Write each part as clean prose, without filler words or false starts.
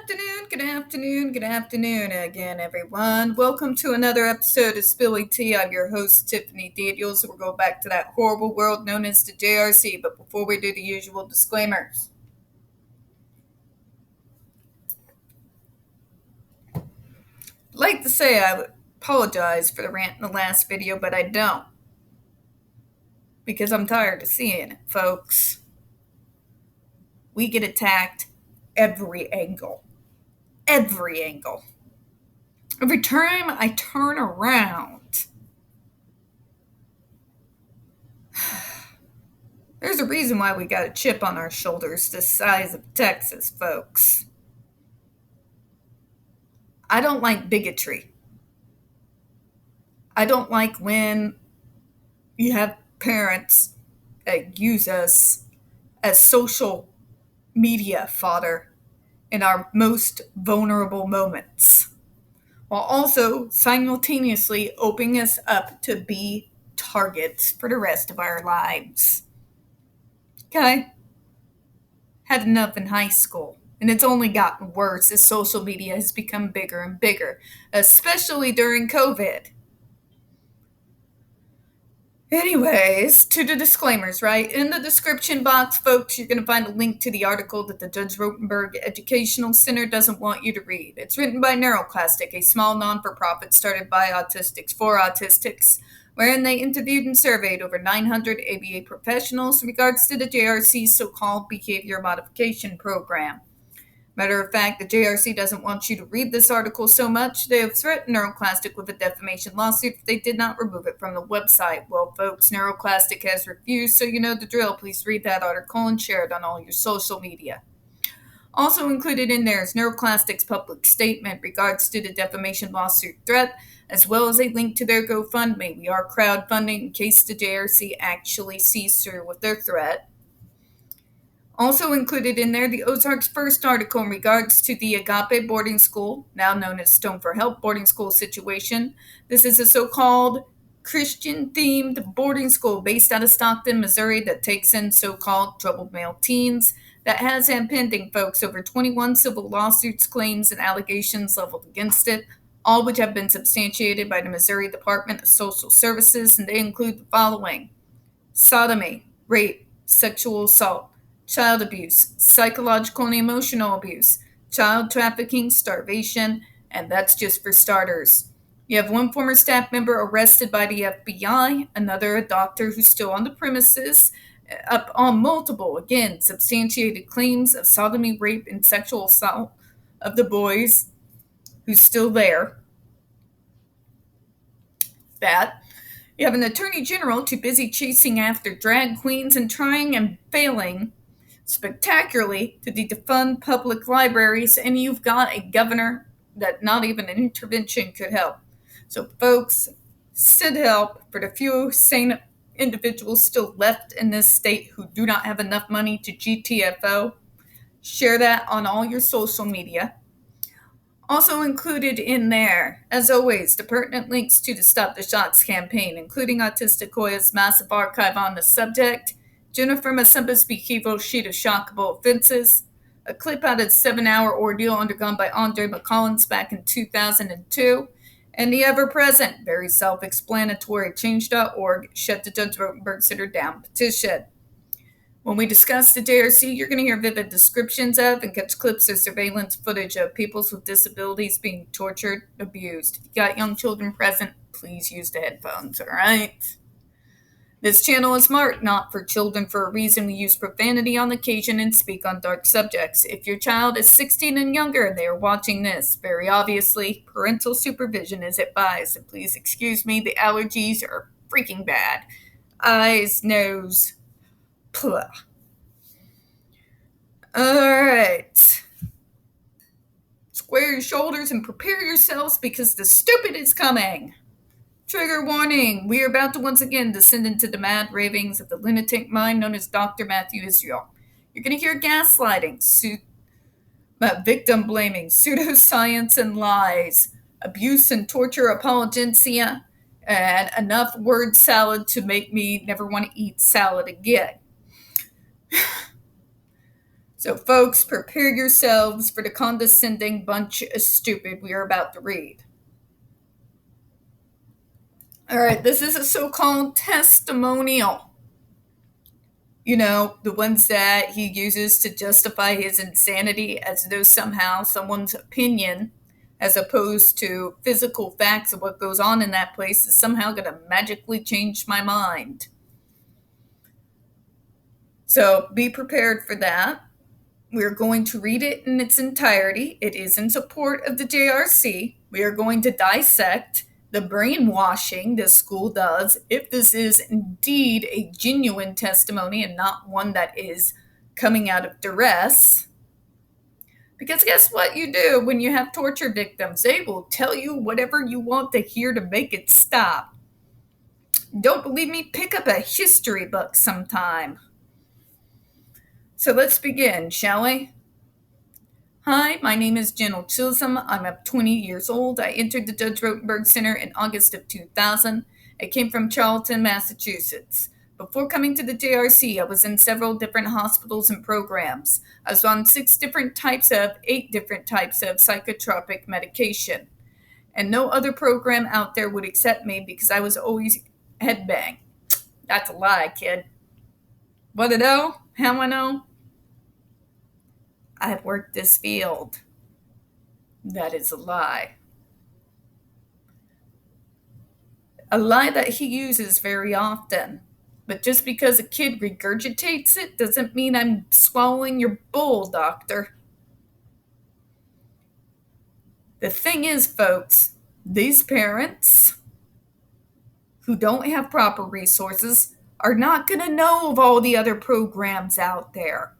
Good afternoon again, everyone. Welcome to another episode of Spilly Tea. I'm your host, Tiffany Daniels. We'll go back to that horrible world known as the JRC, but before we do the usual disclaimers. I'd like to say I would apologize for the rant in the last video, but I don't. Because I'm tired of seeing it, folks. We get attacked every angle. Every angle. Every time I turn around, there's a reason why we got a chip on our shoulders the size of Texas, folks. I don't like bigotry. I don't like when you have parents that use us as social media fodder in our most vulnerable moments, while also simultaneously opening us up to be targets for the rest of our lives. Okay? Had enough in high school, and it's only gotten worse as social media has become bigger and bigger, especially during COVID. Anyways, to the disclaimers, right? In the description box, folks, you're going to find a link to the article that the Judge Rotenberg Educational Center doesn't want you to read. It's written by Neuroclastic, a small non-for-profit started by autistics for autistics, wherein they interviewed and surveyed over 900 ABA professionals in regards to the JRC's so-called behavior modification program. Matter of fact, the JRC doesn't want you to read this article so much, they have threatened Neuroclastic with a defamation lawsuit if they did not remove it from the website. Well, folks, Neuroclastic has refused, so you know the drill. Please read that article and share it on all your social media. Also included in there is Neuroclastic's public statement regards to the defamation lawsuit threat, as well as a link to their GoFundMe. We are crowdfunding in case the JRC actually sees through with their threat. Also included in there, the Ozarks First article in regards to the Agape boarding school, now known as Stone for Help boarding school situation. This is a so-called Christian-themed boarding school based out of Stockton, Missouri that takes in so-called troubled male teens that has had pending, folks, over 21 civil lawsuits, claims, and allegations leveled against it, all which have been substantiated by the Missouri Department of Social Services, and they include the following: sodomy, rape, sexual assault, child abuse, psychological and emotional abuse, child trafficking, starvation, and that's just for starters. You have one former staff member arrested by the FBI, another a doctor who's still on the premises, up on multiple, again, substantiated claims of sodomy, rape, and sexual assault of the boys who's still there. That. You have an attorney general too busy chasing after drag queens and trying and failing spectacularly to defund public libraries, and you've got a governor that not even an intervention could help. So, folks, send help for the few sane individuals still left in this state who do not have enough money to GTFO. Share that on all your social media. Also included in there, as always, the pertinent links to the Stop the Shots campaign, including Autistic Hoya's massive archive on the subject, Jennifer Masimba's behavioral sheet of shockable offenses, a clip out of the 7-hour ordeal undergone by Andre McCollins back in 2002, and the ever-present, very self-explanatory Change.org Shut the Judge Rotenberg Center Down petition. When we discuss the JRC, you're going to hear vivid descriptions of and catch clips of surveillance footage of peoples with disabilities being tortured, abused. If you got young children present, please use the headphones, all right? This channel is marked not for children for a reason. We use profanity on occasion and speak on dark subjects. If your child is 16 and younger and they are watching this, very obviously, parental supervision is advised. And please excuse me, the allergies are freaking bad. Eyes, nose, blah. Alright. Square your shoulders and prepare yourselves because the stupid is coming. Trigger warning, we are about to once again descend into the mad ravings of the lunatic mind known as Dr. Matthew Israel. You're going to hear gaslighting, victim blaming, pseudoscience and lies, abuse and torture apologencia, and enough word salad to make me never want to eat salad again. So, folks, prepare yourselves for the condescending bunch of stupid we are about to read. All right, this is a so-called testimonial. You know, the ones that he uses to justify his insanity as though somehow someone's opinion, as opposed to physical facts of what goes on in that place, is somehow going to magically change my mind. So be prepared for that. We're going to read it in its entirety. It is in support of the JRC. We are going to dissect the brainwashing the school does, if this is indeed a genuine testimony and not one that is coming out of duress. Because guess what you do when you have torture victims? They will tell you whatever you want to hear to make it stop. Don't believe me? Pick up a history book sometime. So let's begin, shall we? Hi, my name is Jennifer Chisholm. I'm 20 years old. I entered the Judge Rotenberg Center in August of 2000. I came from Charlton, Massachusetts. Before coming to the JRC, I was in several different hospitals and programs. I was on 8 different types of psychotropic medication. And no other program out there would accept me because I was always headbang. That's a lie, kid. What I know? How I know? I've worked this field. That is a lie. A lie that he uses very often. But just because a kid regurgitates it doesn't mean I'm swallowing your bull, doctor. The thing is, folks, these parents who don't have proper resources are not going to know of all the other programs out there.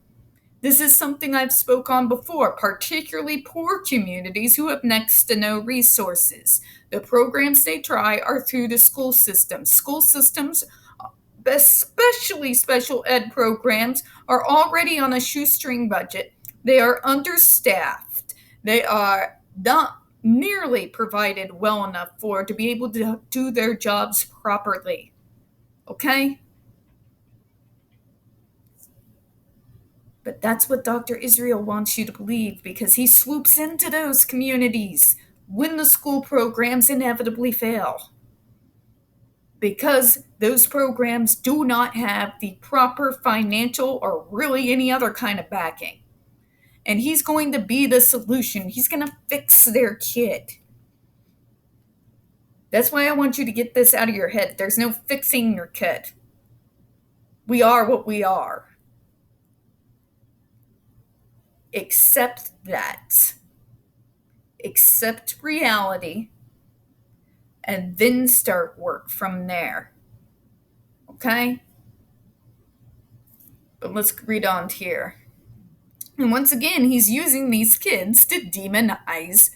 This is something I've spoke on before, particularly poor communities who have next to no resources. The programs they try are through the school system. School systems, especially special ed programs, are already on a shoestring budget. They are understaffed. They are not nearly provided well enough to be able to do their jobs properly. Okay? But that's what Dr. Israel wants you to believe, because he swoops into those communities when the school programs inevitably fail. Because those programs do not have the proper financial or really any other kind of backing. And he's going to be the solution. He's going to fix their kid. That's why I want you to get this out of your head. There's no fixing your kid. We are what we are. Accept that. Accept reality. And then start work from there. Okay? But let's read on here. And once again, he's using these kids to demonize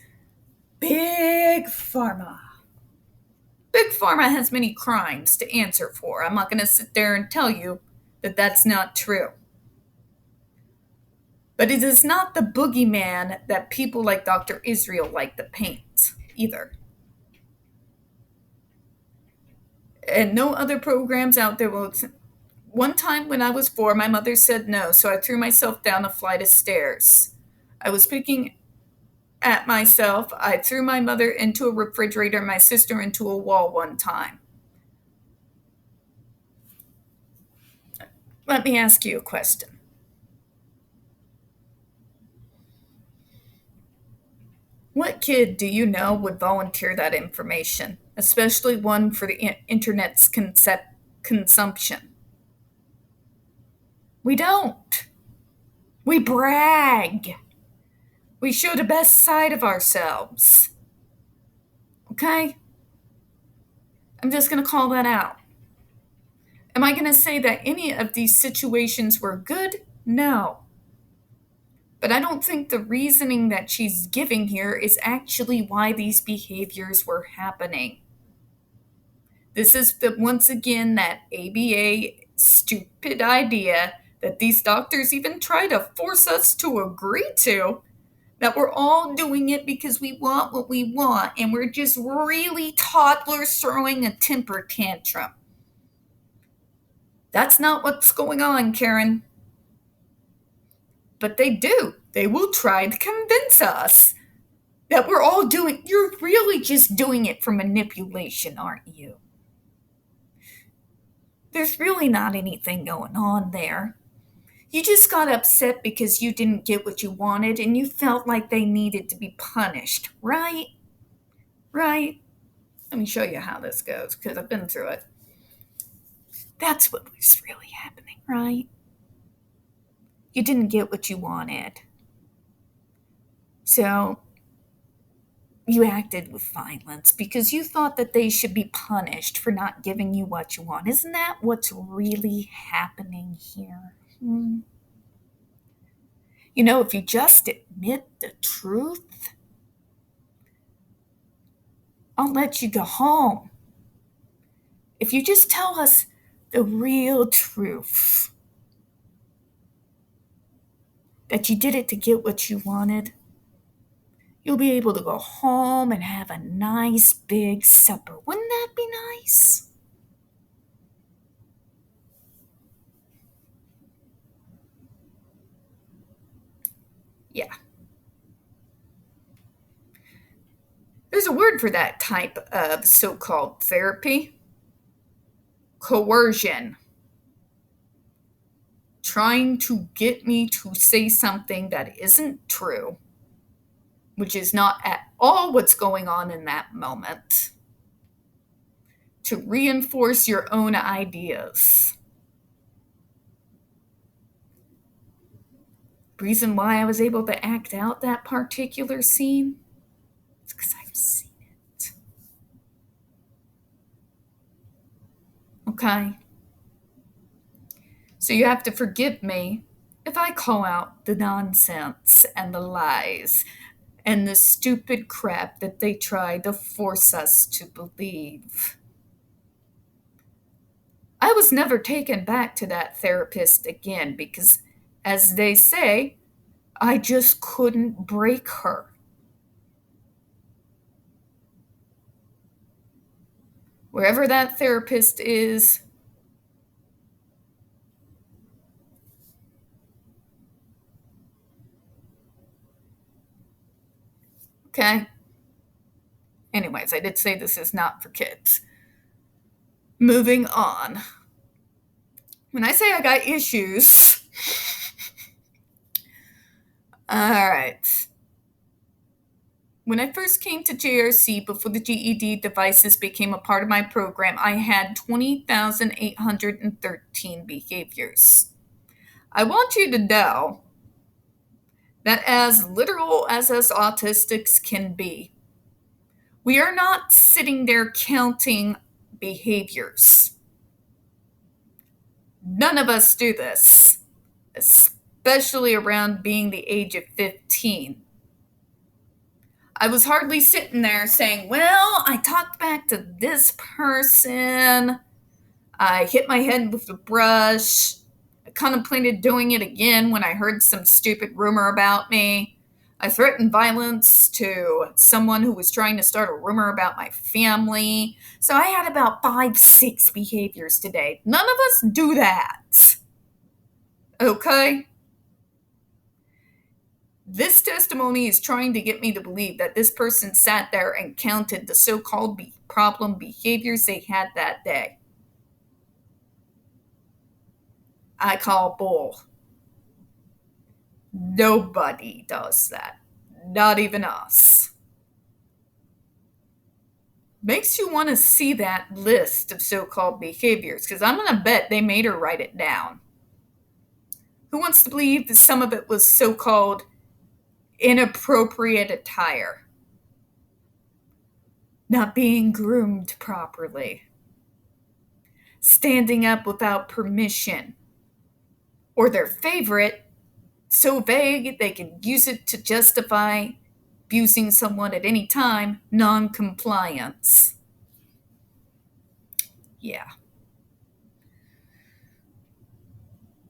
Big Pharma. Big Pharma has many crimes to answer for. I'm not going to sit there and tell you that that's not true. But it is not the boogeyman that people like Dr. Israel like to paint, either. And no other programs out there will. One time when I was 4, my mother said no, so I threw myself down a flight of stairs. I was picking at myself. I threw my mother into a refrigerator, my sister into a wall one time. Let me ask you a question. What kid do you know would volunteer that information, especially one for the internet's consumption? We don't. We brag. We show the best side of ourselves. Okay? I'm just going to call that out. Am I going to say that any of these situations were good? No. But I don't think the reasoning that she's giving here is actually why these behaviors were happening. This is once again that ABA stupid idea that these doctors even try to force us to agree to, that we're all doing it because we want what we want, and we're just really toddlers throwing a temper tantrum. That's not what's going on, Karen. But they do. They will try to convince us that we're all doing. You're really just doing it for manipulation, aren't you? There's really not anything going on there. You just got upset because you didn't get what you wanted and you felt like they needed to be punished, right? Right? Let me show you how this goes because I've been through it. That's what was really happening, right? You didn't get what you wanted. So you acted with violence because you thought that they should be punished for not giving you what you want. Isn't that what's really happening here? You know, if you just admit the truth, I'll let you go home. If you just tell us the real truth, that you did it to get what you wanted, you'll be able to go home and have a nice big supper. Wouldn't that be nice? Yeah. There's a word for that type of so-called therapy. Coercion. Trying to get me to say something that isn't true, which is not at all what's going on in that moment, to reinforce your own ideas. Reason why I was able to act out that particular scene is because I've seen it. Okay? So you have to forgive me if I call out the nonsense and the lies and the stupid crap that they try to force us to believe. I was never taken back to that therapist again because, as they say, I just couldn't break her. Wherever that therapist is, okay? Anyways, I did say this is not for kids. Moving on. When I say I got issues, all right. When I first came to JRC before the GED devices became a part of my program, I had 20,813 behaviors. I want you to know that as literal as us autistics can be, we are not sitting there counting behaviors. None of us do this, especially around being the age of 15. I was hardly sitting there saying, well, I talked back to this person, I hit my head with the brush, I contemplated doing it again when I heard some stupid rumor about me. I threatened violence to someone who was trying to start a rumor about my family. So I had about 5-6 behaviors today. None of us do that. Okay? This testimony is trying to get me to believe that this person sat there and counted the so-called problem behaviors they had that day. I call bull. Nobody does that. Not even us. Makes you want to see that list of so-called behaviors, because I'm going to bet they made her write it down. Who wants to believe that some of it was so-called inappropriate attire? Not being groomed properly. Standing up without permission. Or their favorite, so vague they can use it to justify abusing someone at any time, non-compliance. Yeah.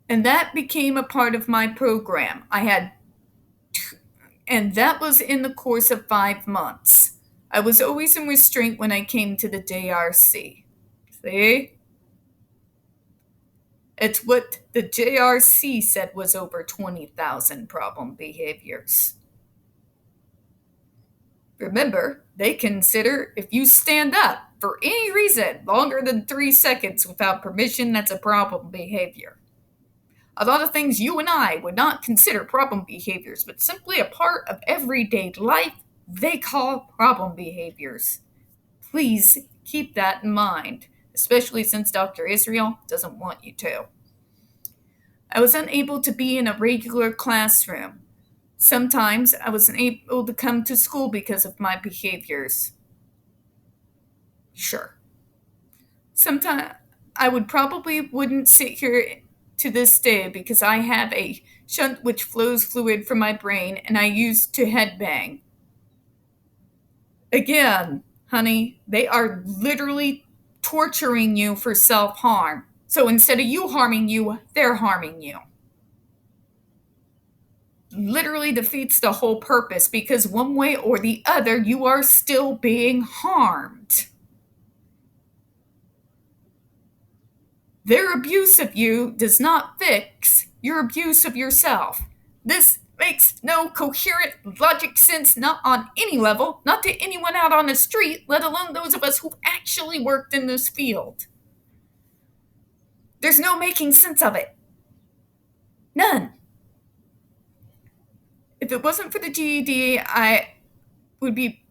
And that became a part of my program. And that was in the course of 5 months. I was always in restraint when I came to the JRC. See? It's what the JRC said was over 20,000 problem behaviors. Remember, they consider if you stand up for any reason longer than 3 seconds without permission, that's a problem behavior. A lot of things you and I would not consider problem behaviors, but simply a part of everyday life, they call problem behaviors. Please keep that in mind, especially since Dr. Israel doesn't want you to. I was unable to be in a regular classroom. Sometimes I wasn't able to come to school because of my behaviors. Sure. Sometimes I wouldn't sit here to this day because I have a shunt which flows fluid from my brain and I used to headbang. Again, honey, they are literally torturing you for self-harm. So instead of you harming you, they're harming you. Literally defeats the whole purpose because one way or the other, you are still being harmed. Their abuse of you does not fix your abuse of yourself. This makes no coherent logic sense, not on any level, not to anyone out on the street, let alone those of us who actually worked in this field. There's no making sense of it. None. If it wasn't for the GED, I okay.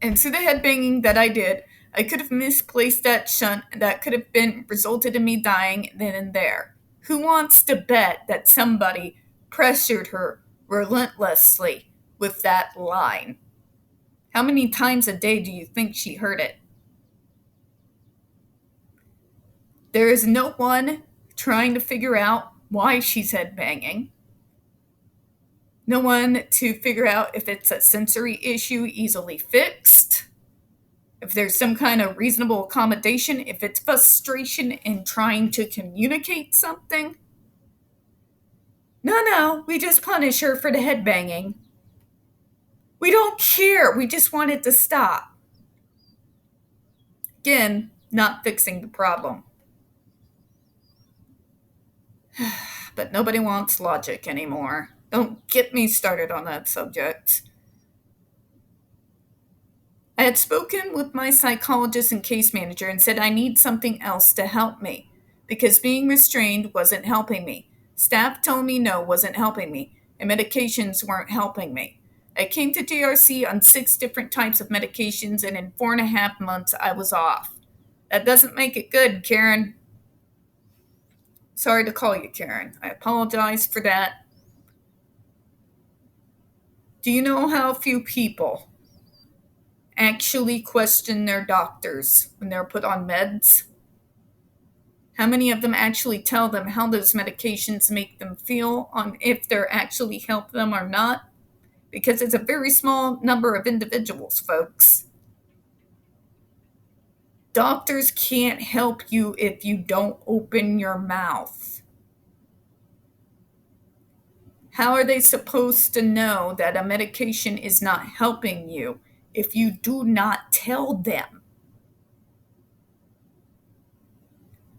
And through the headbanging that I did, I could have misplaced that shunt that could have resulted in me dying then and there. Who wants to bet that somebody pressured her relentlessly with that line? How many times a day do you think she heard it? There is no one trying to figure out why she's headbanging. No one to figure out if it's a sensory issue easily fixed, if there's some kind of reasonable accommodation, if it's frustration in trying to communicate something. No, we just punish her for the headbanging. We don't care, we just want it to stop. Again, not fixing the problem. But nobody wants logic anymore. Don't get me started on that subject. I had spoken with my psychologist and case manager and said I need something else to help me because being restrained wasn't helping me. Staff telling me no wasn't helping me, and medications weren't helping me. I came to JRC on 6 different types of medications, and in 4.5 months I was off. That doesn't make it good, Karen. Sorry to call you Karen. I apologize for that. Do you know how few people actually question their doctors when they're put on meds? How many of them actually tell them how those medications make them feel, on if they're actually help them or not? Because it's a very small number of individuals, folks. Doctors can't help you if you don't open your mouth. How are they supposed to know that a medication is not helping you if you do not tell them?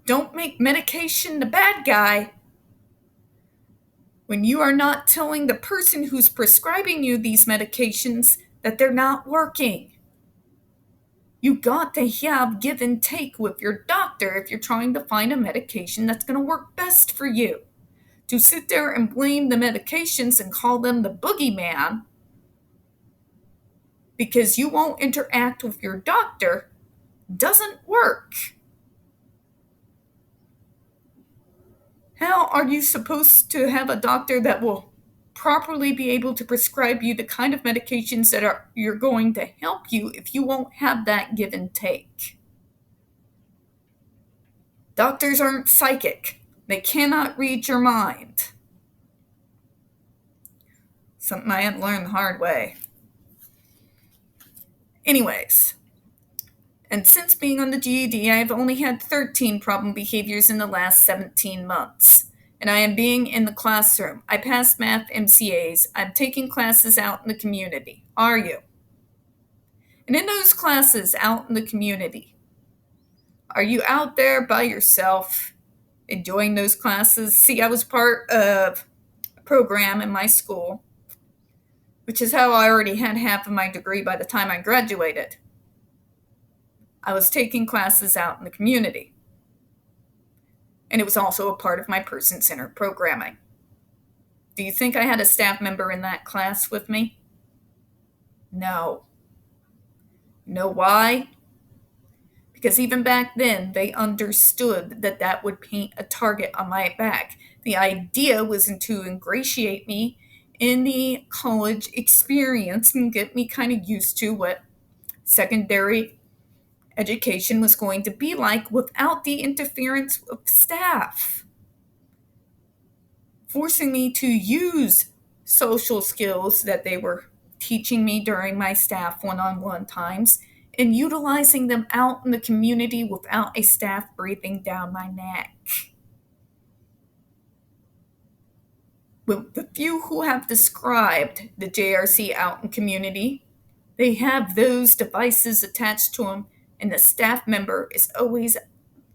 Don't make medication the bad guy when you are not telling the person who's prescribing you these medications that they're not working. You got to have give and take with your doctor if you're trying to find a medication that's going to work best for you. To sit there and blame the medications and call them the boogeyman because you won't interact with your doctor doesn't work. How are you supposed to have a doctor that will properly be able to prescribe you the kind of medications that you're going to help you if you won't have that give and take? Doctors aren't psychic. They cannot read your mind. Something I had to learn the hard way. Anyways, and since being on the GED, I have only had 13 problem behaviors in the last 17 months. And I am being in the classroom. I passed math MCAs. I'm taking classes out in the community. Are you? And in those classes out in the community, Are you out there by yourself enjoying those classes? See, I was part of a program in my school, which is how I already had half of my degree by the time I graduated. I was taking classes out in the community, and it was also a part of my person-centered programming. Do you think I had a staff member in that class with me? No. Know why? Because even back then, they understood that that would paint a target on my back. The idea was to ingratiate me in the college experience and get me kind of used to what secondary education was going to be like without the interference of staff, forcing me to use social skills that they were teaching me during my staff one-on-one times and utilizing them out in the community without a staff breathing down my neck. With the few who have described the JRC out in community, they have those devices attached to them, and the staff member is always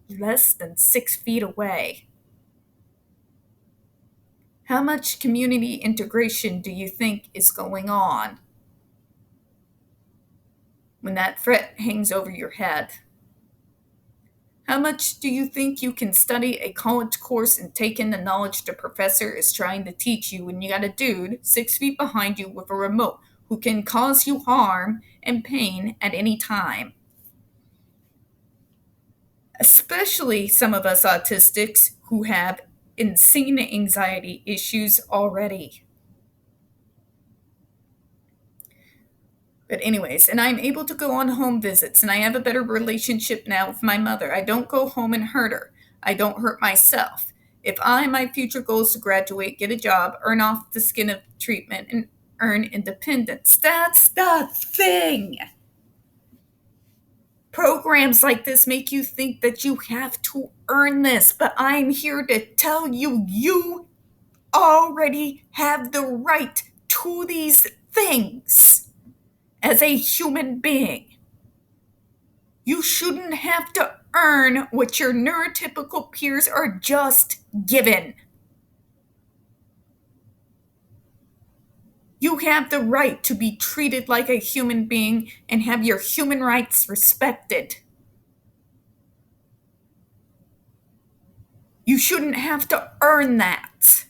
less than 6 feet away. How much community integration do you think is going on when that threat hangs over your head? How much do you think you can study a college course and take in the knowledge the professor is trying to teach you when you got a dude 6 feet behind you with a remote who can cause you harm and pain at any time? Especially some of us autistics who have insane anxiety issues already. But anyways, and I'm able to go on home visits, and I have a better relationship now with my mother. I don't go home and hurt her. I don't hurt myself. If my future goal is to graduate, get a job, earn off the skin of treatment, and earn independence, that's the thing. Programs like this make you think that you have to earn this, but I'm here to tell you, you already have the right to these things. As a human being, you shouldn't have to earn what your neurotypical peers are just given. You have the right to be treated like a human being and have your human rights respected. You shouldn't have to earn that.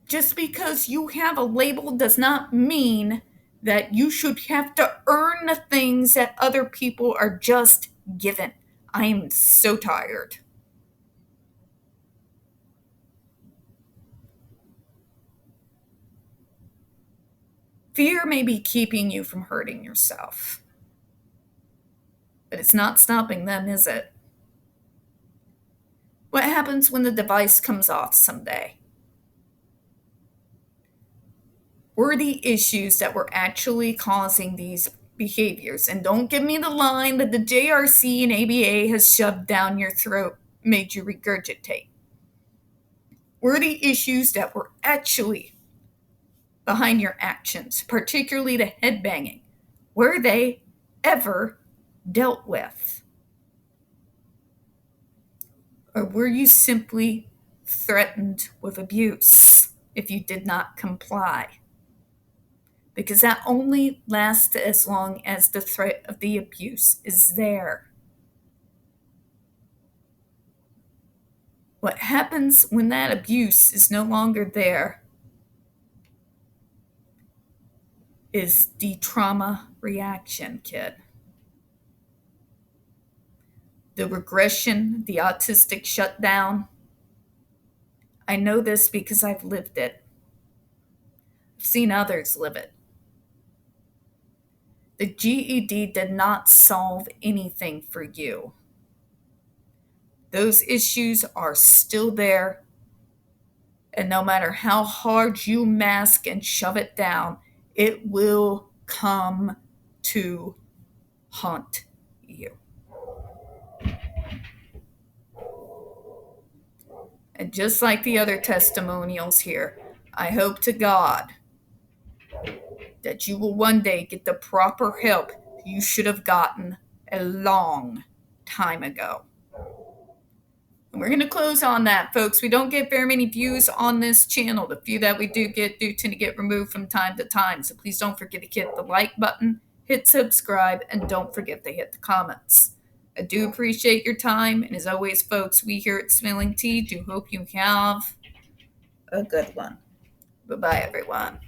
Just because you have a label does not mean that you should have to earn the things that other people are just given. I am so tired. Fear may be keeping you from hurting yourself, but it's not stopping them, is it? What happens when the device comes off someday? Were the issues that were actually causing these behaviors? And don't give me the line that the JRC and ABA has shoved down your throat, made you regurgitate. Were the issues that were actually behind your actions, particularly the headbanging, were they ever dealt with? Or were you simply threatened with abuse if you did not comply? Because that only lasts as long as the threat of the abuse is there. What happens when that abuse is no longer there is the trauma reaction, kid. The regression, the autistic shutdown. I know this because I've lived it. I've seen others live it. The GED did not solve anything for you. Those issues are still there, and no matter how hard you mask and shove it down, it will come to haunt you. And just like the other testimonials here, I hope to God that you will one day get the proper help you should have gotten a long time ago. And we're going to close on that, folks. We don't get very many views on this channel. The few that we do tend to get removed from time to time. So please don't forget to hit the like button, hit subscribe, and don't forget to hit the comments. I do appreciate your time. And as always, folks, we here at Smelling Tea do hope you have a good one. Bye-bye, everyone.